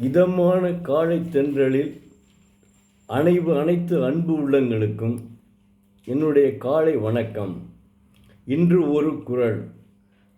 இதமான காலை தென்றலில் அனைத்து அன்பு உள்ளங்களுக்கும் என்னுடைய காலை வணக்கம். இன்று ஒரு குறள்,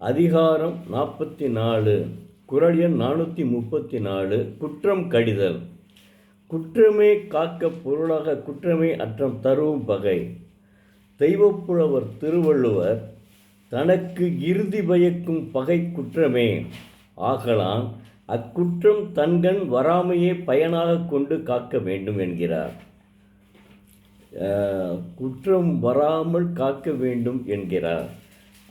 அதிகாரம் 44, குறள் எண் 434. குற்றம் கடிதல். குற்றமே காக்க பொருளாக குற்றமே அற்றம் தரும் பகை. தெய்வப்புலவர் திருவள்ளுவர் தனக்கு இறுதி பயக்கும் பகை குற்றமே ஆகலான் அக்குற்றம் தன்கண் வராமையே பயனாக கொண்டு காக்க வேண்டும் என்கிறார். குற்றம் வராமல் காக்க வேண்டும் என்கிறார்.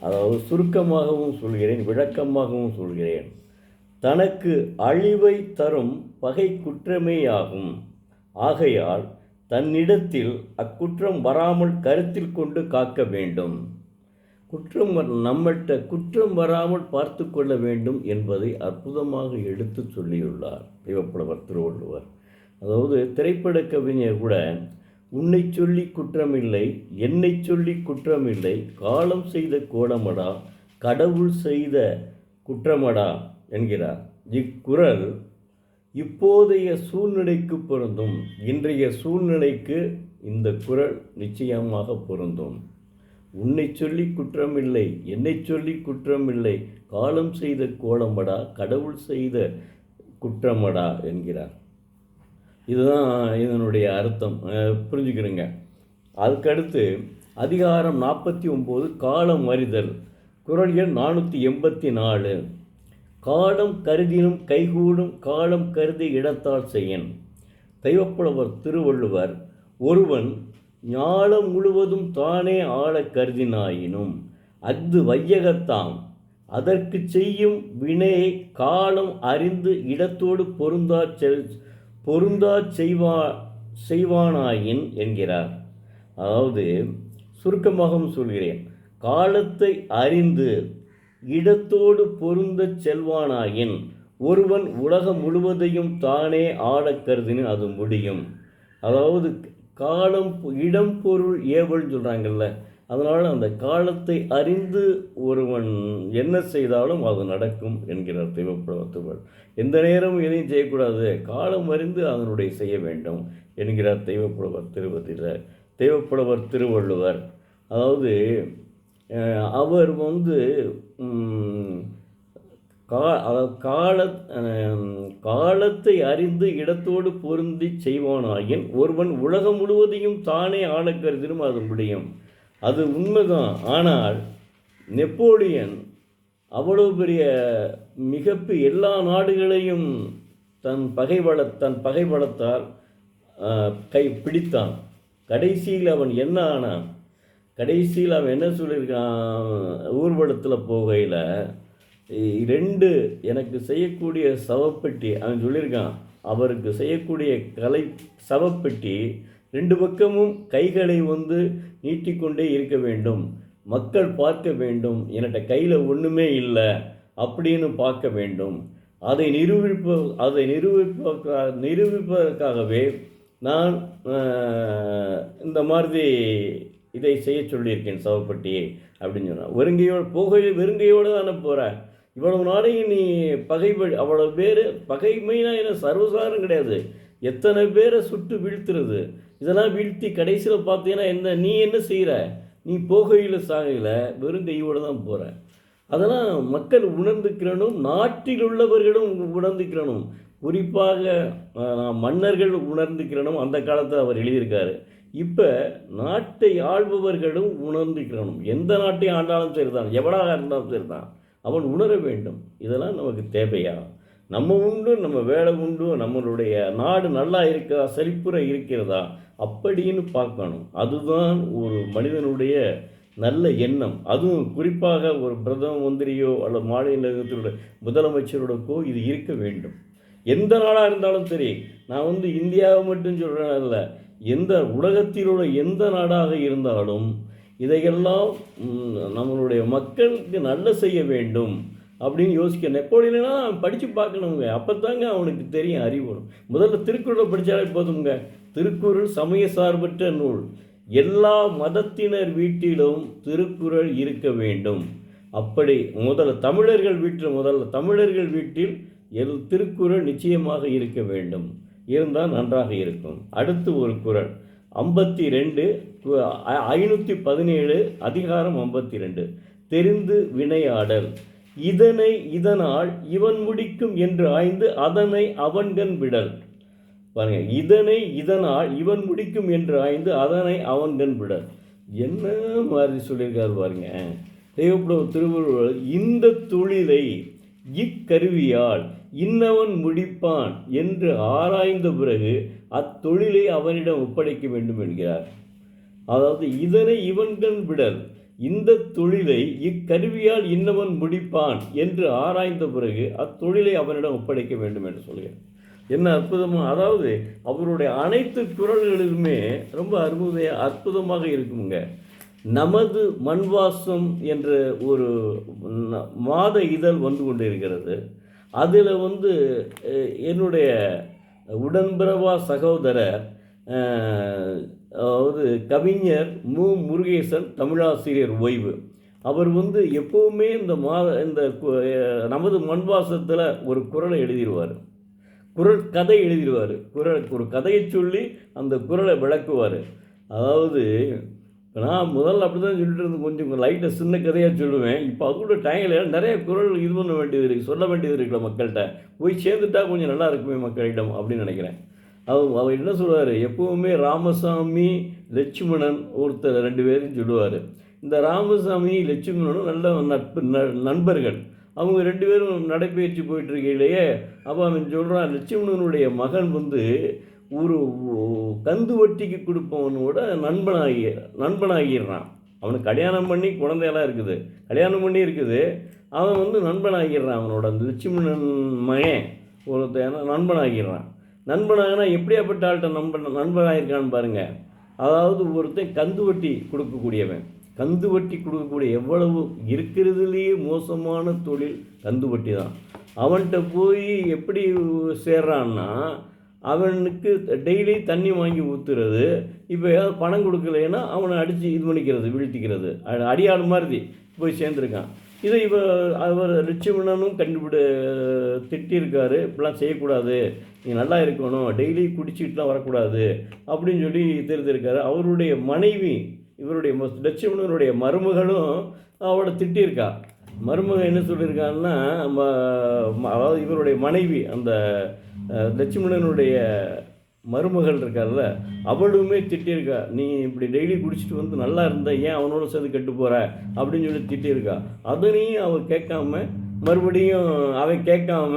அதாவது சுருக்கமாகவும் சொல்கிறேன், விளக்கமாகவும் சொல்கிறேன். தனக்கு அழிவை தரும் பகை குற்றமேயாகும். ஆகையால் தன்னிடத்தில் அக்குற்றம் வராமல் கருத்தில் கொண்டு காக்க வேண்டும். நம்மள்கிட்ட குற்றம் வராமல் பார்த்து கொள்ள வேண்டும் என்பதை அற்புதமாக எடுத்து சொல்லியுள்ளார் தெய்வப்புலவர் திருவள்ளுவர். அதாவது திரைப்பட கவிஞர் கூட உன்னை சொல்லி குற்றமில்லை, என்னை சொல்லி குற்றமில்லை, காலம் செய்த கோலமடா, கடவுள் செய்த குற்றமடா என்கிறார். இக்குறள் இப்போதைய சூழ்நிலைக்கு பொருந்தும். இன்றைய சூழ்நிலைக்கு இந்த குறள் நிச்சயமாக பொருந்தும். உன்னை சொல்லி குற்றமில்லை, என்னை சொல்லி குற்றமில்லை, காலம் செய்த கோலமடா, கடவுள் செய்த குற்றமடா என்கிறார். இதுதான் இதனுடைய அர்த்தம், புரிஞ்சுக்கிறேங்க. அதுக்கடுத்து அதிகாரம் 49, காலம் அறிதல். குறள் எண் 484. காலம் கருதினும் கைகூடும், காலம் கருதி இடத்தால் செய்யன். தெய்வப்புலவர் திருவள்ளுவர் ஒருவன் ஞாலம் முழுவதும் தானே ஆள கருதினாயினும் அஃது வையகத்தாம், அதற்கு செய்யும் வினையை காலம் அறிந்து இடத்தோடு பொருந்தா செய்வானாயின் என்கிறார். அதாவது சுருக்கமாகவும் சொல்கிறேன், காலத்தை அறிந்து இடத்தோடு பொருந்த செல்வானாயின் ஒருவன் உலகம் முழுவதையும் தானே ஆள கருதினு அது முடியும். அதாவது காலம் இடம் பொருள் ஏவல்னு சொல்கிறாங்கல்ல, அதனால் அந்த காலத்தை அறிந்து ஒருவன் என்ன செய்தாலும் அது நடக்கும் என்கிறார் தெய்வப்புலவர். எந்த நேரமும் எதையும் செய்யக்கூடாது, காலம் அறிந்து அதனுடைய செய்ய வேண்டும் என்கிறார் தெய்வப்புலவர் திருவள்ளுவர். அதாவது அவர் காலத்தை அறிந்து இடத்தோடு பொருந்தி செய்வானாயின் ஒருவன் உலகம் முழுவதையும் தானே ஆள கருதினும் அது முடியும். அது உண்மைதான். ஆனால் நெப்போலியன் அவ்வளவு பெரிய எல்லா நாடுகளையும் தன் பகை பலத்தால் பிடித்தான். கடைசியில் அவன் என்ன ஆனான்? கடைசியில் அவன் என்ன சொல்லியிருக்கான்? ஊர்வலத்தில் போகையில் 2 எனக்கு செய்யக்கூடிய சவப்பெட்டி அவன் சொல்லியிருக்கான். அவருக்கு செய்யக்கூடிய சவப்பெட்டி 2 பக்கமும் கைகளை நீட்டிக்கொண்டே இருக்க வேண்டும், மக்கள் பார்க்க வேண்டும், என்கிட்ட கையில் ஒன்றுமே இல்லை அப்படின்னு பார்க்க வேண்டும். அதை நிரூபிப்பதற்காகவே நான் இந்த மாதிரி இதை செய்ய சொல்லியிருக்கேன், சவப்பெட்டியை அப்படின்னு சொன்னான். வெறுங்கையோடு தானே போகிறேன், இவ்வளவு நாளையும் நீ அவ்வளவு பேர் பகைமைனா என்ன சர்வசாரம் கிடையாது, எத்தனை பேரை சுட்டு வீழ்த்துறது, இதெல்லாம் வீழ்த்தி கடைசியில் பார்த்தீங்கன்னா நீ என்ன செய்கிற? நீ போகையில் சாகையில் வெறுங்கையோடு தான் போகிற. அதெல்லாம் மக்கள் உணர்ந்துக்கிறணும், நாட்டில் உள்ளவர்களும் உணர்ந்துக்கிறணும், குறிப்பாக மன்னர்கள் உணர்ந்துக்கிறணும். அந்த காலத்தில் அவர் எழுதியிருக்காரு. இப்போ நாட்டை ஆள்பவர்களும் உணர்ந்துக்கிறணும். எந்த நாட்டையும் ஆண்டாலும் சரிதான், எவனாக இருந்தாலும் சரிதான், அவன் உணர வேண்டும். இதெல்லாம் நமக்கு தேவையா? நம்ம உண்டு, நம்ம வேலை உண்டு, நம்மளுடைய நாடு நல்லா இருக்கா, செழிப்புற இருக்கிறதா அப்படின்னு பார்க்கணும். அதுதான் ஒரு மனிதனுடைய நல்ல எண்ணம். அதுவும் குறிப்பாக ஒரு பிரதம மந்திரியோ அல்லது மாநிலத்தினுடைய முதலமைச்சரோடக்கோ இது இருக்க வேண்டும். எந்த நாடாக இருந்தாலும் சரி, நான் இந்தியாவை மட்டும் சொல்கிறேன் இல்லை, எந்த உலகத்திலுள்ள எந்த நாடாக இருந்தாலும் இதையெல்லாம் நம்மளுடைய மக்களுக்கு நல்ல செய்ய வேண்டும் அப்படின்னு யோசிக்க. நெப்போலியனா படித்து பார்க்கணுங்க, அப்போ தாங்க அவனுக்கு தெரியும், அறிவு வரும். முதல்ல திருக்குறளை படித்தாலே போதுங்க. திருக்குறள் சமய சார்பற்ற நூல். எல்லா மதத்தினர் வீட்டிலும் திருக்குறள் இருக்க வேண்டும். அப்படி தமிழர்கள் வீட்டில் திருக்குறள் நிச்சயமாக இருக்க வேண்டும், இருந்தால் நன்றாக இருக்கும். அடுத்து ஒரு குறள் 52 517 அதிகாரம் 52 தெரிந்து வினையாடல். இதனை இதனால் இவன் முடிக்கும் என்று ஆய்ந்து அதனை அவன்கண் விடல். பாருங்க, இதனை இதனால் இவன் முடிக்கும் என்று ஆய்ந்து அதனை அவன்கண் விடல். என்ன மாதிரி சொல்லியிருக்காரு பாருங்க தெய்வப்புலவர் திருவள்ளுவர். இந்த தொழிலை இக்கருவியால் இன்னவன் முடிப்பான் என்று ஆராய்ந்த பிறகு அத்தொழிலை அவனிடம் ஒப்படைக்க வேண்டும் என்கிறார். அதாவது இதனை இவன்கண் விடல், இந்த தொழிலை இக்கருவியால் இன்னவன் முடிப்பான் என்று ஆராய்ந்த பிறகு அத்தொழிலை அவனிடம் ஒப்படைக்க வேண்டும் என்று சொல்கிறார். என்ன அற்புதமாக, அதாவது அவருடைய அனைத்து குறள்களிலுமே ரொம்ப அற்புதமாக இருக்குங்க. நமது மண்வாசம் என்ற ஒரு மாத இதழ் வந்து கொண்டு இருக்கிறது. அதில் என்னுடைய உடன்பிறவா சகோதரர் அதாவது கவிஞர் முருகேசன், தமிழாசிரியர் ஓய்வு, அவர் எப்போவுமே இந்த நமது மண்வாசத்தில் ஒரு குறளை எழுதிடுவார், குறள் கதை எழுதிடுவார். ஒரு கதையை சொல்லி அந்த குறளை விளக்குவார். அதாவது நான் முதல்ல அப்படி தான் சொல்லிட்டு இருந்து கொஞ்சம் லைட்டாக சின்ன கதையாக சொல்லுவேன். இப்போ அதோட டைமில் நிறைய குறள் இது பண்ண வேண்டியது இருக்குது, சொல்ல வேண்டியது இருக்குல்ல, மக்கள்கிட்ட போய் சேர்ந்துட்டா கொஞ்சம் நல்லா இருக்குமே மக்களிடம் அப்படின்னு நினைக்கிறேன். அவர் என்ன சொல்லுவார், எப்போவுமே ராமசாமி லட்சுமணன் ஒருத்தர் 2 பேரும் சொல்லுவார். இந்த ராமசாமி லட்சுமணனும் நல்ல நண்பர்கள். அவங்க 2 பேரும் நடைபயிற்சி போயிட்டுருக்கையிலேயே அப்போ அவன் சொல்கிறான், லட்சுமணனுடைய மகன் ஒரு கந்து வட்டிக்கு கொடுப்பவனோட நண்பனாகிடுறான். அவனுக்கு கல்யாணம் பண்ணி குழந்தையெல்லாம் இருக்குது, கல்யாணம் பண்ணி இருக்குது, அவன் நண்பனாகிடுறான். அவனோட அந்த லட்சுமணன் மகன் ஒருத்தன் நண்பனாகிடுறான். நண்பனாகனா எப்படியாப்பட்ட ஆள்கிட்ட நண்பனாகிருக்கான்னு பாருங்கள். அதாவது ஒருத்தன் கந்து வட்டி கொடுக்கக்கூடியவன், கந்து வட்டி கொடுக்கக்கூடிய எவ்வளவு இருக்கிறதுலேயே மோசமான தொழில் கந்து வட்டி தான். அவன்கிட்ட போய் எப்படி சேர்றான்னா, அவனுக்கு டெய்லி தண்ணி வாங்கி ஊற்றுறது, இப்போ ஏதாவது பணம் கொடுக்கலைன்னா அவனை அடித்து இது பண்ணிக்கிறது, வீழ்த்திக்கிறது, அடியாள் மாதிரி போய் சேர்ந்துருக்கான். இதை அவர் லட்சுமணனும் திட்டியிருக்காரு, இப்படிலாம் செய்யக்கூடாது, நீ நல்லா இருக்கணும், டெய்லி குடிச்சிட்டுலாம் வரக்கூடாது அப்படின்னு சொல்லி தெரிஞ்சிருக்காரு. அவருடைய மனைவி, இவருடைய லட்சுமணனுடைய மருமகளும் அவளை திட்டியிருக்கா. மருமகன் என்ன சொல்லியிருக்கான்னா, அதாவது இவருடைய மனைவி அந்த லட்சுமணனுடைய மருமகள் இருக்கார்ல, அவளுமே திட்டியிருக்கா, நீ இப்படி டெய்லி குடிச்சிட்டு நல்லா இருந்த, ஏன் அவனோட சேர்ந்து கெட்டு போகிற அப்படின்னு சொல்லி திட்டியிருக்கா. அதனையும் அவர் கேட்காம, மறுபடியும் அவன் கேட்காம,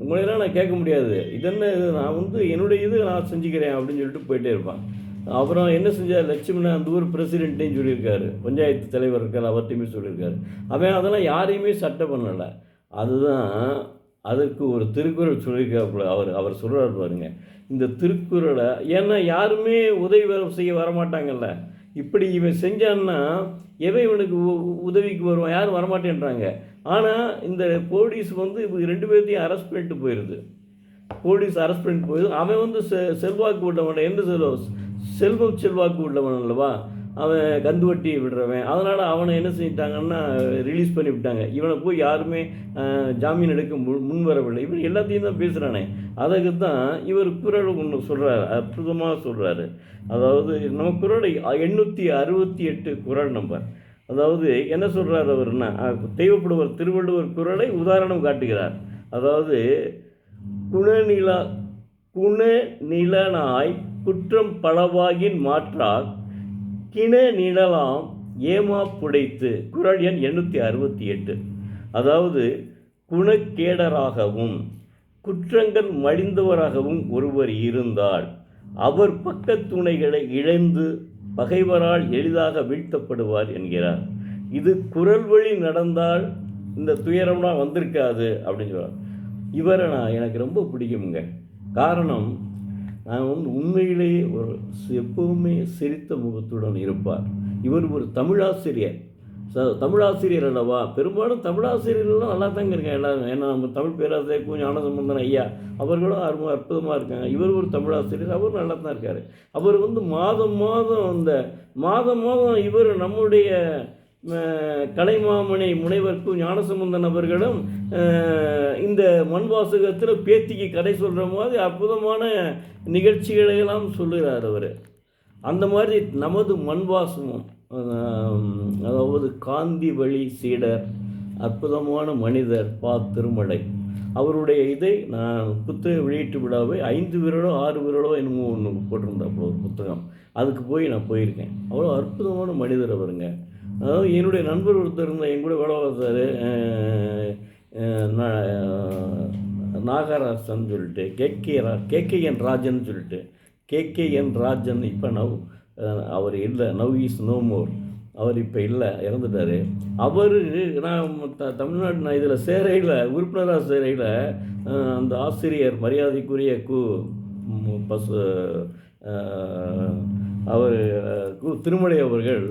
உங்களெல்லாம் நான் கேட்க முடியாது, இதென்ன இது, நான் என்னுடைய இது நான் செஞ்சுக்கிறேன் அப்படின்னு சொல்லிட்டு போயிட்டே இருப்பான். அப்புறம் என்ன செஞ்சார், லட்சுமணன் அந்த ஊர் பிரசிடென்ட்டையும் சொல்லியிருக்காரு, பஞ்சாயத்து தலைவர் இருக்கார், அவர்கிட்டையுமே சொல்லியிருக்காரு. அவன் அதெல்லாம் யாரையுமே சட்டை பண்ணலை. அதுதான் அதற்கு ஒரு திருக்குறள் சொல்லியிருக்காப்புல. அவர் சொல்கிறார் பாருங்க, இந்த திருக்குறளை, ஏன்னா யாருமே உதவி செய்ய வரமாட்டாங்கல்ல, இப்படி இவன் செஞ்சான்னா எவன் இவனுக்கு உதவிக்கு வருவான், யாரும் வரமாட்டேன்றாங்க. ஆனால் இந்த போலீஸ் இவங்க 2 பேர்த்தையும் அரெஸ்ட் பண்ணிட்டு போயிடுது. போலீஸ் அரெஸ்ட் பண்ணிட்டு போயிடுது. அவன் செல்வாக்கு உள்ளவன், எந்த செல்வாக்கு உள்ளவன் அல்லவா, அவன் கந்து வட்டி விடுறவன். அதனால் அவனை என்ன செஞ்சிட்டாங்கன்னா ரிலீஸ் பண்ணி விட்டாங்க. இவனை போய் யாருமே ஜாமீன் எடுக்க முன் வரவில்லை. இவன் எல்லாத்தையும் தான் பேசுகிறானே. அதுக்கு தான் இவர் குறள் ஒன்று சொல்கிறார், அற்புதமாக சொல்கிறாரு. அதாவது நம்ம குறளை 868 குறள் நம்பர். அதாவது என்ன சொல்கிறார் அவர்னா, தெய்வப்புலவர் திருவள்ளுவர் குறளை உதாரணம் காட்டுகிறார். அதாவது குணநிலனாய் குற்றம் பலவாகின் மாற்றால் கிண நிழலாம் ஏமா புடைத்து. குறள் எண் 868. அதாவது குணக்கேடராகவும் குற்றங்கள் மடிந்தவராகவும் ஒருவர் இருந்தால் அவர் பக்கத்துணைகளை இழந்து பகைவரால் எளிதாக வீழ்த்தப்படுவார் என்கிறார். இது குறள் வழி நடந்தால் இந்த துயரம்லாம் வந்திருக்காது அப்படின்னு சொல்கிறார். இவரை எனக்கு ரொம்ப பிடிக்குங்க. காரணம், நான் உண்மையிலேயே எப்பவுமே சிரித்த முகத்துடன் இருப்பார். இவர் ஒரு தமிழாசிரியர், தமிழாசிரியர் அல்லவா. பெரும்பாலும் தமிழாசிரியர்கள்லாம் நல்லா தாங்க இருக்காங்க எல்லாரும். ஏன்னா நம்ம தமிழ் பேராசிரியர் ஞானசம்பந்தன் ஐயா அவர்களும் அற்புதமாக இருக்காங்க. இவர் ஒரு தமிழாசிரியர், அவர் நல்லா தான் இருக்கார். அவர் மாதம் மாதம் இவர் நம்முடைய கலைமாமணி முனைவர் கு ஞானசம்பந்தன் அவர்களும் இந்த மண் வாசகத்தில் பேத்திக்கு கதை சொல்கிற மாதிரி அற்புதமான நிகழ்ச்சிகளையெல்லாம் சொல்லுகிறார் அவர். அந்த மாதிரி நமது மண் வாசமும், அதாவது காந்தி வழி சீடர், அற்புதமான மனிதர் திருமலை அவருடைய இதை நான் புத்தக வெளியீட்டு விழாவை 5 விரலோ 6 விரலோ என்னமோ ஒன்று போட்டிருந்தாப்புல ஒரு புத்தகம், அதுக்கு நான் போயிருக்கேன். அவ்வளோ அற்புதமான மனிதர் அவருங்க. அதாவது என்னுடைய நண்பர் ஒருத்தர் இருந்தால் என் கூட வேலை பார்த்தாரு, நாகராசன் சொல்லிட்டு, கேகேஎன் ராஜன் சொல்லிட்டு, கேகேஎன் ராஜன் இப்போ அவர் இல்லை, நவ் இஸ் நோ மோர், அவர் இப்போ இல்லை, இறந்துட்டார். அவர் நான் தமிழ்நாடு நான் இதில் சேரையில் உறுப்பினராக சேரையில் அந்த ஆசிரியர் மரியாதைக்குரிய அவர் திருமலை அவர்கள்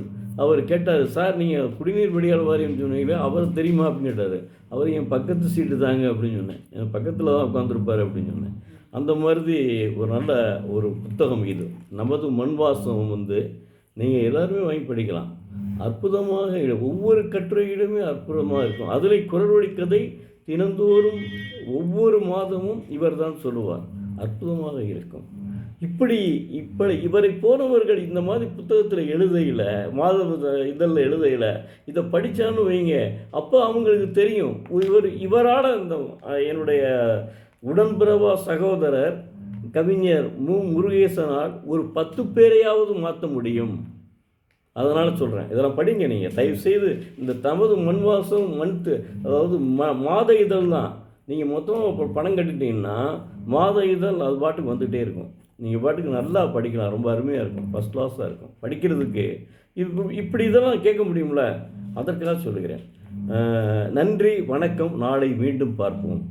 அவர் கேட்டார், சார் நீங்கள் குடிநீர் வடிகால் வாரியம் சொன்னீங்களே அவர் தெரியுமா அப்படின்னு கேட்டார். அவர் என் பக்கத்து சீட்டு தாங்க அப்படின்னு சொன்னேன், என் பக்கத்தில் தான் உட்காந்துருப்பார் அப்படின்னு சொன்னேன். அந்த மாதிரி ஒரு நல்ல ஒரு புத்தகம் இது. நமது மண் வாசம் நீங்கள் எல்லாருமே வாங்கி படிக்கலாம். அற்புதமாக ஒவ்வொரு கட்டுரையிலுமே அற்புதமாக இருக்கும். அதில் குரல்வழி கதை தினந்தோறும் ஒவ்வொரு மாதமும் இவர் தான் சொல்லுவார், அற்புதமாக இருக்கும். இப்படி இவரை போனவர்கள் இந்த மாதிரி புத்தகத்தில் எழுதையில், இதழில் எழுதையில் இதை படித்தான்னு வைங்க, அப்போ அவங்களுக்கு தெரியும் இவரால் இந்த என்னுடைய உடன்பிறவா சகோதரர் கவிஞர் முருகேசனால் ஒரு 10 பேரையாவது மாற்ற முடியும். அதனால் சொல்கிறேன், இதெல்லாம் படிங்க நீங்கள் தயவுசெய்து. இந்த தமது மண் வாசம் அதாவது மாத இதழ் தான். நீங்கள் மொத்தமாக பணம் கட்டிட்டீங்கன்னா மாத இதழ் அது பாட்டுக்கு வந்துகிட்டே இருக்கும். நீங்கள் பாட்டுக்கு நல்லா படிக்கலாம், ரொம்ப அருமையாக இருக்கும், ஃபஸ்ட் கிளாஸாக இருக்கும் படிக்கிறதுக்கு. இப்படி இதெல்லாம் கேட்க முடியும்ல, அதற்காக சொல்லுகிறேன். நன்றி, வணக்கம். நாளை மீண்டும் பார்ப்போம்.